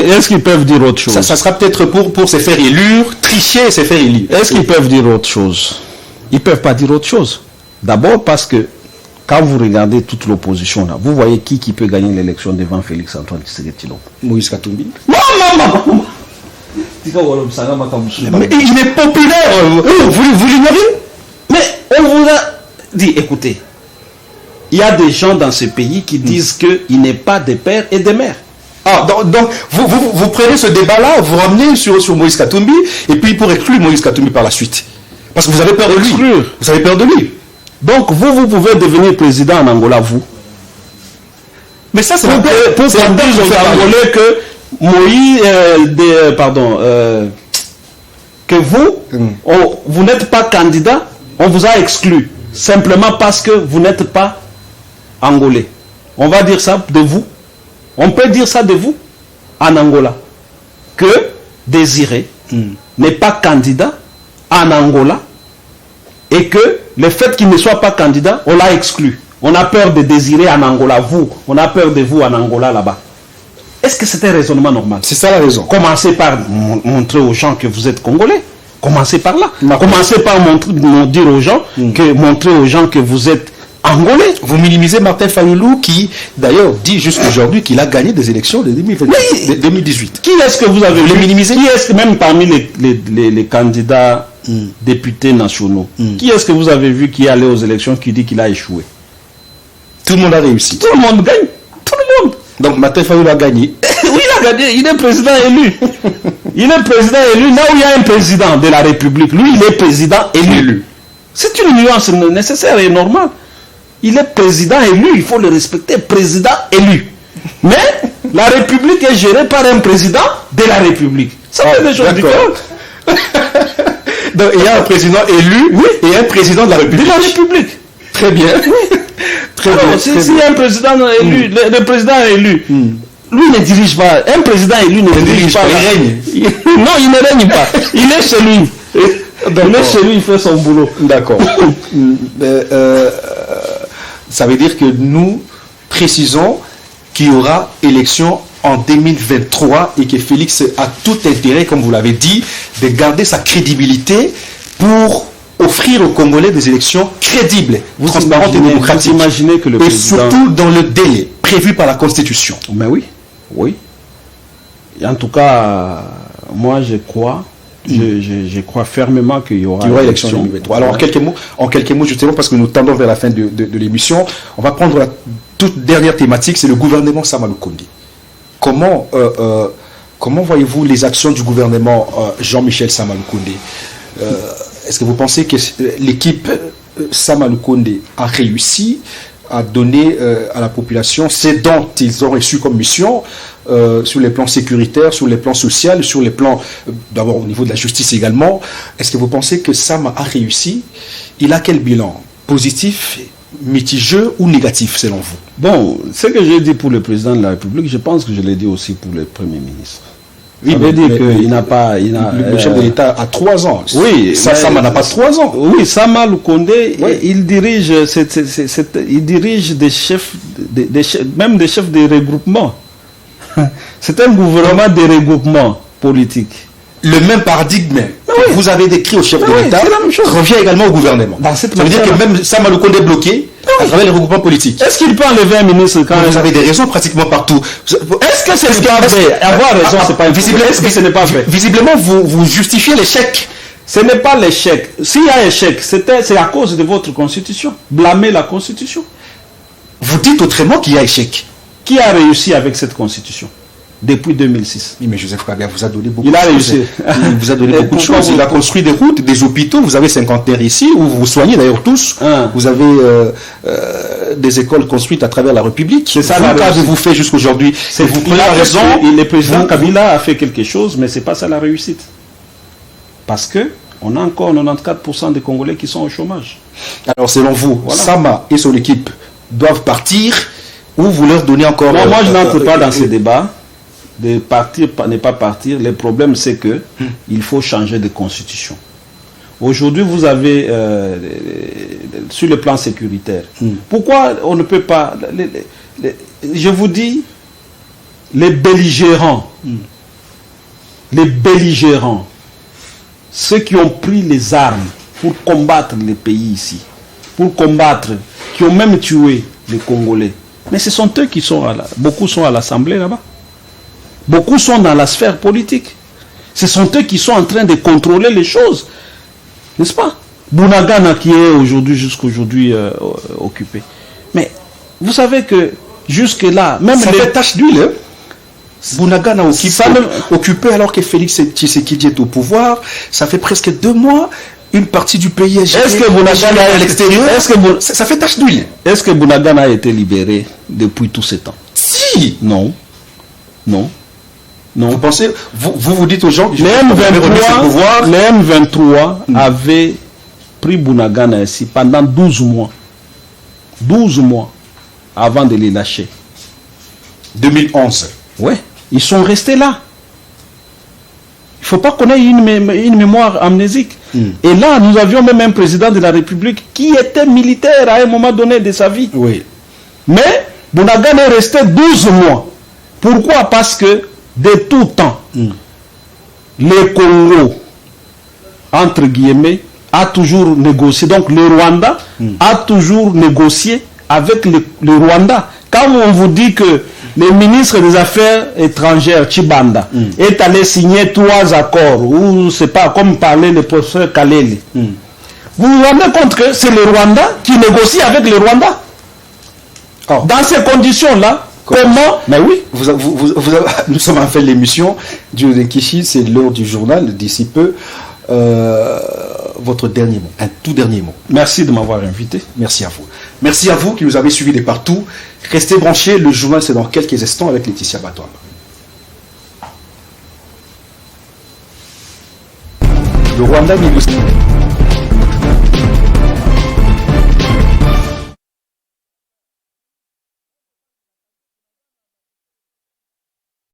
[SPEAKER 3] Est-ce qu'ils peuvent dire autre chose?
[SPEAKER 1] Ça sera peut-être pour se faire élire, tricher et se faire élire.
[SPEAKER 3] Est-ce qu'ils peuvent dire autre chose? Ils ne peuvent pas dire autre chose. D'abord parce que quand vous regardez toute l'opposition là, vous voyez qui peut gagner l'élection devant Félix Antoine Tshisekedi Tshilombo?
[SPEAKER 1] Moïse Katumbi.
[SPEAKER 3] Non.
[SPEAKER 1] Mais il est populaire. Vous l'ignorez?
[SPEAKER 3] Mais on vous a dit, écoutez, il y a des gens dans ce pays qui disent qu'il n'est pas de père et de mère.
[SPEAKER 1] Ah, donc vous prenez ce débat-là, vous ramenez sur Moïse Katumbi, et puis pour exclure Moïse Katumbi par la suite. Parce que vous avez peur de lui. Vous avez peur de lui.
[SPEAKER 3] Donc vous pouvez devenir président en Angola, vous.
[SPEAKER 1] Mais ça, c'est
[SPEAKER 3] pour qu'on dise aux Angolais que Moïse, que vous n'êtes pas candidat, on vous a exclu. Simplement parce que vous n'êtes pas angolais. On va dire ça de vous. On peut dire ça de vous en Angola. Que Désiré n'est pas candidat en Angola et que le fait qu'il ne soit pas candidat, on l'a exclu. On a peur de Désiré en Angola, on a peur de vous en Angola là-bas. Est-ce que c'est un raisonnement normal?
[SPEAKER 1] C'est ça la raison.
[SPEAKER 3] Commencez par montrer aux gens que vous êtes congolais. Commencez par là. Commencez par dire aux gens montrer aux gens que vous êtes angolais.
[SPEAKER 1] Vous minimisez Martin Fayulu qui, d'ailleurs, dit jusqu'aujourd'hui qu'il a gagné des élections de 2018.
[SPEAKER 3] Qui est-ce que vous avez vu minimiser? Qui est-ce que même parmi les candidats députés nationaux, qui est-ce que vous avez vu qui est allé aux élections qui dit qu'il a échoué?
[SPEAKER 1] Tout le monde a réussi.
[SPEAKER 3] Tout le monde gagne. Tout le monde.
[SPEAKER 1] Donc Martin Fayulu a gagné.
[SPEAKER 3] Oui, il a gagné. Il est président élu. Il est président élu. Là où il y a un président de la République, lui, il est président élu. C'est une nuance nécessaire et normale. Il est président élu, il faut le respecter, président élu. Mais la République est gérée par un président de la République. Ça fait des choses différentes.
[SPEAKER 1] Donc il y a un président élu et un président de la République.
[SPEAKER 3] De la République.
[SPEAKER 1] Très bien.
[SPEAKER 3] Très bien. S'il y a un président élu, le président élu, lui ne dirige pas. Un président élu ne dirige pas.
[SPEAKER 1] Il règne.
[SPEAKER 3] Non, il ne règne pas. Il est celui. Il est chez lui, il fait son boulot.
[SPEAKER 1] D'accord. Ça veut dire que nous précisons qu'il y aura élection en 2023 et que Félix a tout intérêt, comme vous l'avez dit, de garder sa crédibilité pour offrir aux Congolais des élections crédibles, transparentes et démocratiques.
[SPEAKER 3] Vous imaginez que le président...
[SPEAKER 1] surtout dans le délai prévu par la Constitution.
[SPEAKER 3] Mais oui, oui. Et en tout cas, moi je crois... Je crois fermement qu'il y aura
[SPEAKER 1] élection en 2023. Alors en quelques mots justement, parce que nous tendons vers la fin de l'émission, on va prendre la toute dernière thématique, c'est le gouvernement Sama Lukonde. Comment voyez-vous les actions du gouvernement Jean-Michel Sama Lukonde? Est-ce que vous pensez que l'équipe Sama Lukonde a réussi à donner à la population ce dont ils ont reçu comme mission sur les plans sécuritaires, sur les plans sociaux, sur les plans, d'abord au niveau de la justice également? Est-ce que vous pensez que Sama a réussi? Il a quel bilan? Positif, mitigeux ou négatif selon vous?
[SPEAKER 3] Bon, ce que j'ai dit pour le président de la République, je pense que je l'ai dit aussi pour le Premier ministre.
[SPEAKER 1] Oui,
[SPEAKER 3] mais dire qu'il n'a pas...
[SPEAKER 1] le chef de l'État a 3 ans.
[SPEAKER 3] Oui,
[SPEAKER 1] Sama n'a pas 3 ans.
[SPEAKER 3] Oui, Sama Lukonde, oui. Il dirige des chefs, même des chefs de regroupement. C'est un gouvernement de regroupement politique.
[SPEAKER 1] Le même paradigme que vous avez décrit au chef de l'État revient également au gouvernement. Ça veut dire que même Sama Lukonde est bloqué à travers les regroupements politiques.
[SPEAKER 3] Est-ce qu'il peut enlever un ministre quand
[SPEAKER 1] vous avez des raisons pratiquement partout?
[SPEAKER 3] Est-ce que c'est ce qu'il a fait? Avoir raison, c'est pas visiblement. Est-ce que ce n'est pas fait?
[SPEAKER 1] Visiblement, vous justifiez l'échec.
[SPEAKER 3] Ce n'est pas l'échec. S'il y a échec, c'est à cause de votre constitution. Blâmer la constitution.
[SPEAKER 1] Vous dites autrement qu'il y a échec.
[SPEAKER 3] Qui a réussi avec cette constitution depuis 2006?
[SPEAKER 1] Oui, mais Joseph Kabila vous a donné beaucoup
[SPEAKER 3] de choses. Il a réussi.
[SPEAKER 1] Il vous a donné beaucoup de choses. Il a construit des routes, des hôpitaux. Vous avez 50 terres ici, où vous vous soignez d'ailleurs tous. Vous avez des écoles construites à travers la République. C'est ça. Qu'avez-vous fait jusqu'aujourd'hui?
[SPEAKER 3] Vous prenez la raison. Le président Kabila a fait quelque chose, mais ce n'est pas ça la réussite. Parce que on a encore 94% des Congolais qui sont au chômage.
[SPEAKER 1] Alors selon vous, Sama et son équipe doivent partir, ou vous leur donnez encore...
[SPEAKER 3] Non, moi je n'entre pas dans ces débats. De partir, ne pas partir. Le problème, c'est que il faut changer de constitution. Aujourd'hui, vous avez, sur le plan sécuritaire, pourquoi on ne peut pas... je vous dis, les belligérants, ceux qui ont pris les armes pour combattre les pays ici, pour combattre, qui ont même tué les Congolais, mais ce sont eux qui sont beaucoup sont à l'Assemblée là-bas. Beaucoup sont dans la sphère politique. Ce sont eux qui sont en train de contrôler les choses. N'est-ce pas? Bunagana qui est aujourd'hui, jusqu'aujourd'hui occupé. Mais vous savez que jusque-là, même
[SPEAKER 1] ça fait tache d'huile. Bunagana occupé alors que Félix Tshisekedi est au pouvoir. Ça fait presque 2 mois. Une partie du pays est
[SPEAKER 3] Est-ce que Bunagana
[SPEAKER 1] à l'extérieur? Ça fait tache d'huile.
[SPEAKER 3] Est-ce que Bunagana a été libéré depuis tout ce temps?
[SPEAKER 1] Si.
[SPEAKER 3] Non. Non. Non.
[SPEAKER 1] Vous pensez, vous dites aux gens que
[SPEAKER 3] les M23 avaient pris Bunagana ici pendant 12 mois. 12 mois avant de les lâcher.
[SPEAKER 1] 2011.
[SPEAKER 3] Oui, ils sont restés là. Il ne faut pas qu'on ait une mémoire amnésique. Et là, nous avions même un président de la République qui était militaire à un moment donné de sa vie.
[SPEAKER 1] Oui.
[SPEAKER 3] Mais Bunagana est resté 12 mois. Pourquoi? Parce que de tout temps, le Congo, entre guillemets, a toujours négocié. Donc le Rwanda a toujours négocié avec le Rwanda. Quand on vous dit que le ministre des Affaires étrangères, Chibanda, est allé signer 3 accords, ou c'est pas comme parlait le professeur Kalele, vous vous rendez compte que c'est le Rwanda qui négocie avec le Rwanda. Dans ces conditions-là, comment? Mais oui.
[SPEAKER 1] Nous sommes en fin de l'émission. Dieu de Kishi, c'est l'heure du journal. D'ici peu, votre dernier mot, un tout dernier mot.
[SPEAKER 3] Merci de m'avoir invité.
[SPEAKER 1] Merci à vous. Merci à vous qui nous avez suivis de partout. Restez branchés. Le journal, c'est dans quelques instants avec Laetitia Batouam. Le Rwanda négocie.